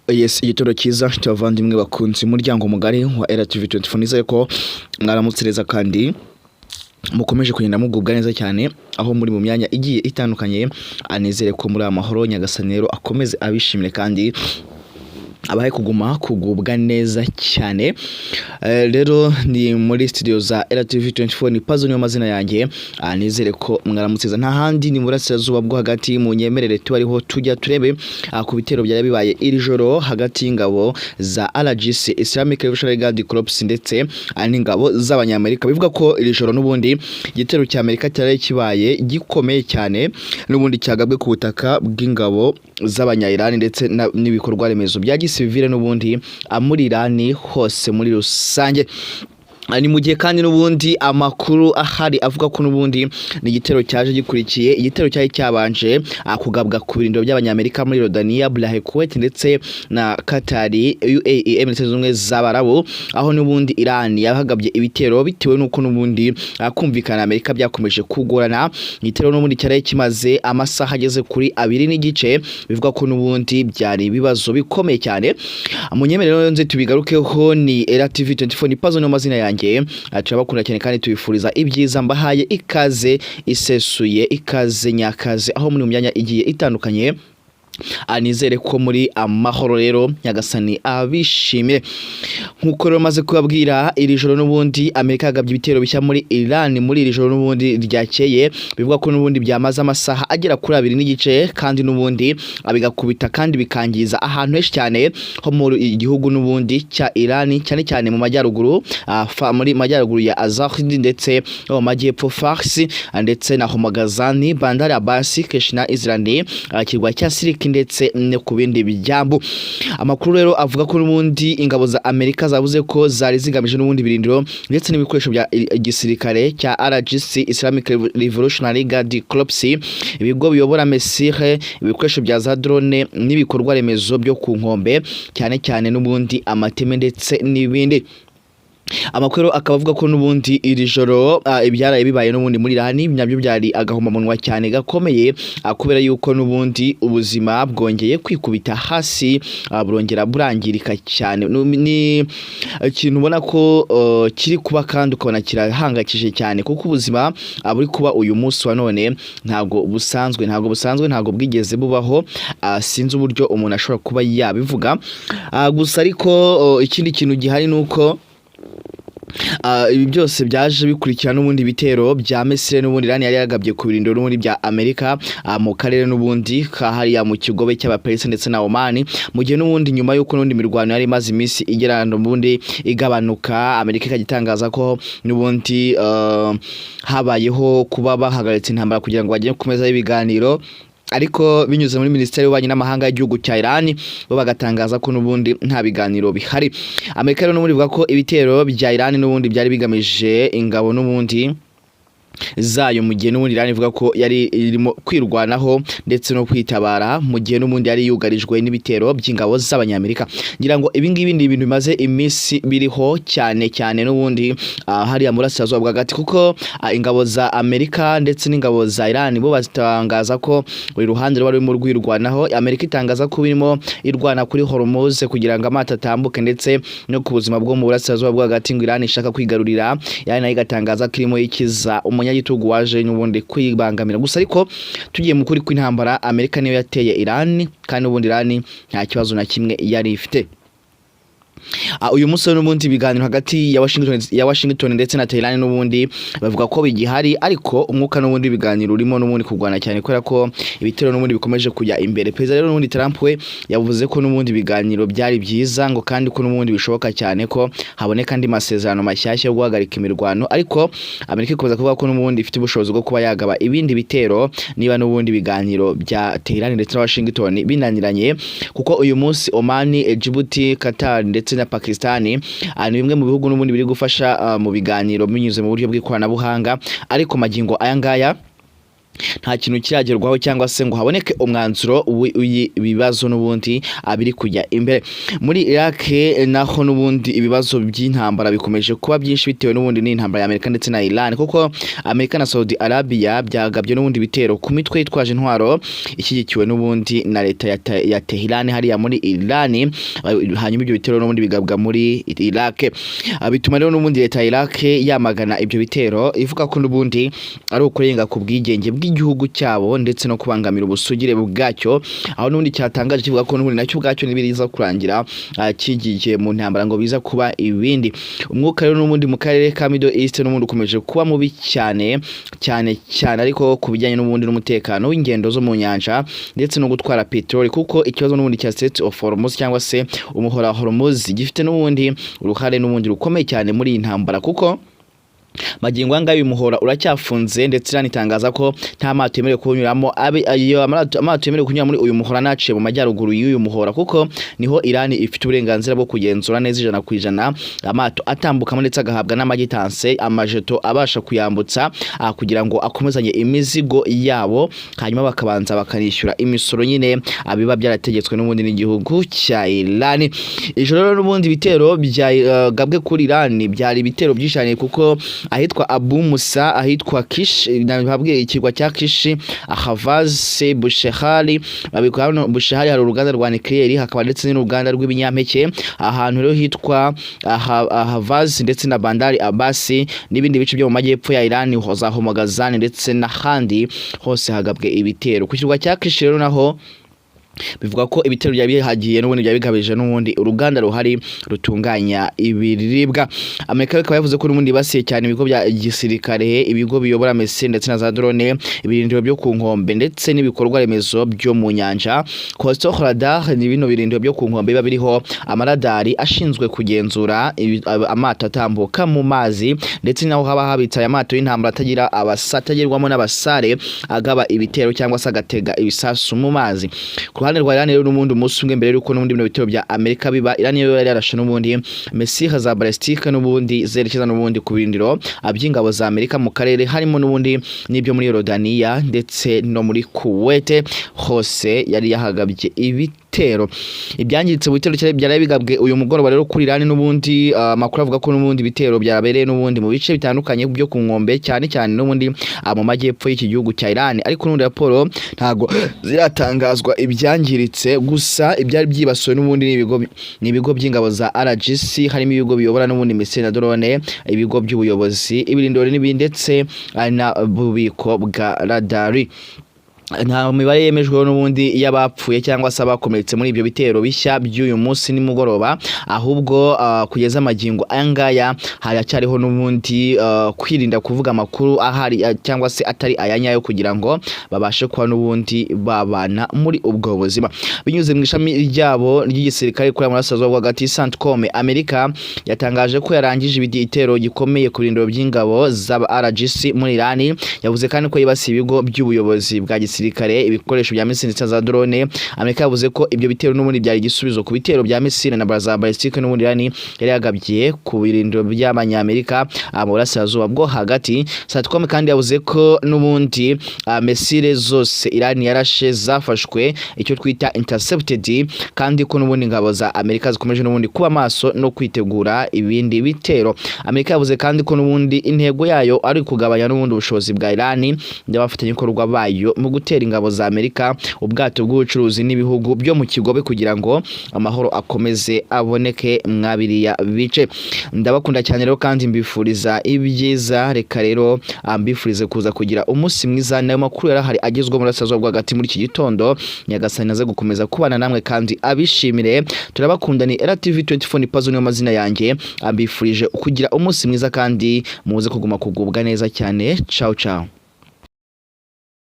Yes, igitoro cyiza cy'abavandimwe bakunze umuryango mugari wa RTV24 nizeye ko mwaramutsereza kandi mukomeje kugenda mugubwa neza cyane aho muri mu myanya igiye itandukanye. Anizere ko muri amahoro Nyagasani akomeze abishimire kandi abahe kugubwa neza cyane. Rero ni muri studio za RTV24 ni Pazo niyo mazina yanjye. Nizere ko mwaramutse nta handi ni burasirazuba bwo hagati mu nyemerere tubariho tujya turebe ku bitero byari bibaye iri joro hagati y'ingabo za RGC Islamic Revolutionary Guard Corps ndetse n'ingabo z'abanyamerika. Bivuga ko iri joro n'ubundi igitero cya Amerika cyari kibaye gikomeye cyane n'ubundi cyagabwe ku butaka bw'ingabo z'abanya-Iran ndetse n'ibikorwa remezo bya gisivile n'ubundi muri Iran hose muri rusange. Ni mu gihe kandi n'ubundi amakuru ahari avuga ko n'ubundi ni igitero cyaje gikurikiye igitero cyari cyabanje kugabwa ku birindiro by'abanyamerika muri Jordania, Bahrain, Kuwait ndetse na Qatar, UAE, Emirates z'Ubumwe z'Abarabu, aho n'ubundi Iran yahagabye ibitero bitewe n'uko n'ubundi kumvikana Amerika byakomeje kugorana. Igitero n'ubundi cyari kimaze amasaha ageze kuri 2 n'igice, bivuga ko n'ubundi byari ibibazo bikomeye cyane. Munyemerero nze tubigarukeho ni RTV24 ni Pazo no mazina yanjye. Turabakunda cyane kandi tubifuriza ibyiza, mbahaye ikaze isesuye, ikaze nyakaze aho muri mu myanya igiye itandukanye. Anizere ko muri amahoro rero Nyagasani abishimire. Nkuko rero maze kubabwira iri joro n'ubundi Amerika yagabye ibitero bishya muri Iran muri iri joro n'ubundi ryakeye, bivuga ko n'ubundi byamaze amasaha agera kuri 2 n'igice kandi n'ubundi abigakubita kandi bikangiza ahantu henshi cyane ho muri igihugu n'ubundi cya Iran, cyane cyane mu majyaruguru muri majyaruguru ya Azahid ndetse mu majyepfo Fars ndetse na Homagazani, Bandar Abbas, Keshna, Israeli, kirwa cya Sirik ndetse no ku bindi bijyambu. Amakuru rero avuga ko n'ubundi ingabo za Amerika zavuze ko zari zigamije n'ubundi birindiro ndetse n'ibikoresho bya gisirikare cya RGC Islamic Revolutionary Guard Corps, ibigo biyobora mesire, ibikoresho bya za drone n'ibikorwa remezo byo ku nkombe, cyane cyane n'ubundi amateme ndetse n'ibindi. Amakuru akavuga ko n'ubundi iri joro ibyaraye bibaye n'ubundi muri Iran nabyo byari agahoma munwa cyane gakomeye, kubera yuko n'ubundi ubuzima bwongeye kwikubita hasi, burongera burangirika cyane. Ni ikintu ubona ko kiri kuba kandi ukabona kirahangakije cyane, kuko ubuzima buri kuba uyu munsi wa none ntabwo busanzwe ntabwo bwigeze bubaho. Sinzi uburyo umuntu ashobora kuba yabivuga, gusa ariko ikindi kintu gihari nuko ibi byose byaje bikurikira n'ubundi bitero bya Misiri n'ubundi Iran yari yagabye ku birindiro n'ubundi bya Amerika mu karere n'ubundi kahariya mu kigobe cy'abaperesi ndetse na Oman, mu gihe n'ubundi nyuma y'uko n'ubundi mirwano yari maze iminsi igera n'ubundi igabanuka, Amerika ikagitangaza ko n'ubundi habayeho kuba bahagaritse intambara kugira ngo bajye kumeza ibiganiro. Ariko binyuze muri Minisiteri y'Ububanyi n'Amahanga y'igihugu cya Iran bo bagatangaza ko n'ubundi nta biganiro bihari. Amerika rero n'ubundi bivuga ko ibitero bya Iran n'ubundi byari bigamije ingabo n'ubundi zayo, mu gihe n'ubundi Iran ivuga ko yari irimo kwirwanaho ndetse no kwitabara, mu gihe n'ubundi yari yugarijwe n'ibitero by'ingabo z'abanyamerika. Ngira ngo ibi ngibi ni ibintu bimaze iminsi biriho cyane cyane n'ubundi hariya muri Burasirazuba bwa hagati, kuko ingabo za Amerika ndetse n'ingabo za Iran bo batangaza ko buri ruhande ruba rurimo rwirwanaho. Amerika itangaza ko birimo irwana kuri Hormuz kugira ngo amata atambuke ndetse no ku buzima bwo mu Burasirazuba bwa hagati, ngo Iran ishaka kwigarurira, yani nayo igatangaza ko irimo ikiza umunyagitugu waje n'ubundi kwibangamira. Gusa ariko tugiye mu kuri kw'intambara, Amerika niyo yateye Iran kandi ubundi Iran nta kibazo na kimwe yari ifite. Uyu munsi n'ubundi biganiro hagati ya Washington ndetse na Tehran n'ubundi bavuga ko bigihari, ariko umwuka n'ubundi biganiro urimo n'ubundi kugwana cyane kubera ko ibitero n'ubundi bikomeje kujya imbere. Perezida rero n'ubundi Trump we yavuze ko n'ubundi biganiro byari byiza, ngo kandi ko n'ubundi bishoboka cyane ko haboneka andi masezerano mashyashya yo guhagarika imirwano, ariko Amerika ikomeza kuvuga ko n'ubundi ifite ubushobozi bwo kuba yagaba ibindi bitero niba n'ubundi biganiro bya Tehran ndetse na Washington binaniranye, kuko uyu munsi Oman, Djibouti, Qatar ndetse na Pakistani ni bimwe mu bihugu n'ubundi biri gufasha mu biganiro binyuze mu buryo bw'ikoranabuhanga. Ariko magingo aya ngaya nta kintu kiragerwaho cyangwa se ngo haboneke umwanzuro ibibazo n'ubundi abiri kujya imbere. Muri Iraq naho n'ubundi ibibazo by'intambara bikomeje kuba byinshi bitewe n'ubundi n'intambara ya Amerika ndetse na Iran, kuko Amerika na Saudi Arabia byagabye n'ubundi bitero ku mitwe yitwaje intwaro ishyigikiwe n'ubundi na leta ya Tehran hariya muri Iran, hanyuma ibyo bitero n'ubundi bigabwa muri Iraq. Bituma rero n'ubundi leta ya Iraq yamagana ibyo bitero ivuga ko n'ubundi ari ukurenga ku bwigenge bw'igihugu cyabo ndetse no kubangamira ubusugire bwacyo, aho n'ubundi cyatangaje kivuga ko n'ubundi nacyo bwacyo nibiriza kurangira kigiye mu ntambara ngo biza kuba ibindi. Umwuka rero n'ubundi mu karere ka Middle East n'ubundi ukomeje kuba mubi cyane ariko kubijyanye n'ubundi n'umutekano w'ingendo zo mu nyanja ndetse no gutwara petrol, kuko ikibazo n'ubundi cya Strait of Hormuz cyangwa se umuhora wa Hormuz gifite n'ubundi uruhare n'ubundi rukomeye cyane muri iyi ntambara, kuko magingo anga y'umuhora uracyafunze ndetse iranitangaza ko nta mato yemerewe kunyuramo. Ayo amato yemerewe kunyura muri uyu muhora naciye mu majyaruguru y'uyu muhora, kuko niho Iran ifite uburenganzira bwo kugenzura neza 100% amato atambukamo ndetse agahabwa n'amagitanse amajeto abasha kuyambutsa kugira ngo akomezanye imizigo yabo, hanyuma bakabanza bakanishyura imisoro nyine abiba byarategetswe n'ubundi n'igihugu cya Iran. Ijoro rero n'ubundi bitero byagabwe kuri Iran byari bitero byishaniye, kuko ahitwa Abu Musa, ahitwa Kish, nababwiye ikigwa cya Kish, Ahavaz, Bushehari. Babikora Bushehari hari uruganda rwa nuclear, hakaba ndetse n'uruganda rw'ibinyampeke. Ahantu rero hitwa Ahavaz ndetse na Bandari Abbas n'ibindi bice byo mu majyepfo ya Iran, hoza Homogazani ndetse n'ahandi hose hagabwe ibitero. Ku kigwa cya Kish rero naho bivuga ko ibitero byabihagiye n'ubundi byabigabije n'ubundi uruganda ruhari rutunganya ibiribwa. Amerika ikaba yavuze ko n'ubundi basiye cyane ibigo bya gisirikare, ibigo biyobora mesi ndetse na za drone, ibirindiro byo ku nkombe ndetse n'ibikorwa remezo byo mu nyanja. Coastal radar ni bino birindiro byo ku nkombe biba biriho amaradari ashinzwe kugenzura amato atambuka mu mazi, ndetse naho haba habitsa amato y'intambara atagira abasatagirwamo n'abasare agaba ibitero cyangwa se agatega ibisasu mu mazi. Ruhande rwa Iran rero n'ubundi umunsi umwe mbere yuko n'ubundi bino bitero bya Amerika biba, Iran yo yari yarashe n'ubundi missile za ballistique n'ubundi zerekeza n'ubundi ku birindiro aby'ingabo za Amerika mu karere, harimo n'ubundi n'ibyo muri Jordania ndetse no muri Kuwait, hose yari yahagabye ibitero. Ibyangiritse mu bitero cyari byari bigabwe uyu mugoroba rero kuri Iran n'ubundi makuru avuga ko n'ubundi bitero byarabereye n'ubundi mu bice bitandukanye byo ku nkombe, cyane n'ubundi mu majyepfo y'iki gihugu cya Iran, ariko n'ubundi raporo ntago ziratangazwa ibyangiritse. Gusa ibyari byibasuwe n'ubundi n'ibigo by'ingabo za RGC, harimo ibigo biyobora n'ubundi missile na drone, ibigo by'ubuyobozi, ibirindiro n'ibindi ndetse na bubiko bwa radari. Nta mibare yemejwe n'ubundi y'abapfuye cyangwa se abakomeretse muri ibyo bitero bishya by'uyu munsi nimugoroba, ahubwo kugeza amagingo angaya haracyariho n'ubundi kwirinda kuvuga amakuru ahari cyangwa se atari ayanyayo, kugira ngo babashe kuba n'ubundi babana muri ubwo buzima. Binyuze mu ishami ryabo ry'igisirikare kuri Amarasazo hagati Centcom, Amerika yatangaje ko yarangije ibitero gikomeye ku birindiro by'ingabo za RGC muri Iran. Yavuze kandi ko yibasiye ibigo by'ubuyobozi bwa gisirikare, ibikoresho bya missile ndetse za drone. Amerika yavuze ko ibyo bitero n'ubundi byari igisubizo ku bitero bya missile na za ballistique n'ubundi Iran yari yagabye ku birindiro by'abanyamerika mu burasirazuba bwo hagati. Centcom kandi yavuze ko n'ubundi missile zose Iran yarashe zafashwe, icyo twita intercepted, kandi ko n'ubundi ngabo za Amerika zikomeje n'ubundi kuba maso no kwitegura ibindi bitero. Amerika yavuze kandi ko n'ubundi intego yayo ari kugabanya n'ubundi ubushobozi bwa Iran n'abafatanyabikorwa bayo mu gutera ingabo za Amerika ubwato bw'ubucuruzi n'ibihugu byo mu kigobe, kugira ngo amahoro akomeze aboneke mwabiriya bice. Ndabakunda cyane rero kandi mbifuriza ibyiza. Reka rero mbifurize kuza kugira umunsi mwiza. Nayo makuru yarahari agezweho muri Sazo bwagati muri iki gitondo. Nyagasani naze gukomeza kubana namwe kandi abishimire. Turabakunda. Ni RTV24 ni Pazo niyo mazina yanjye. Mbifurije kugira umunsi mwiza kandi muze kuguma kugubwa neza cyane. Ciao ciao.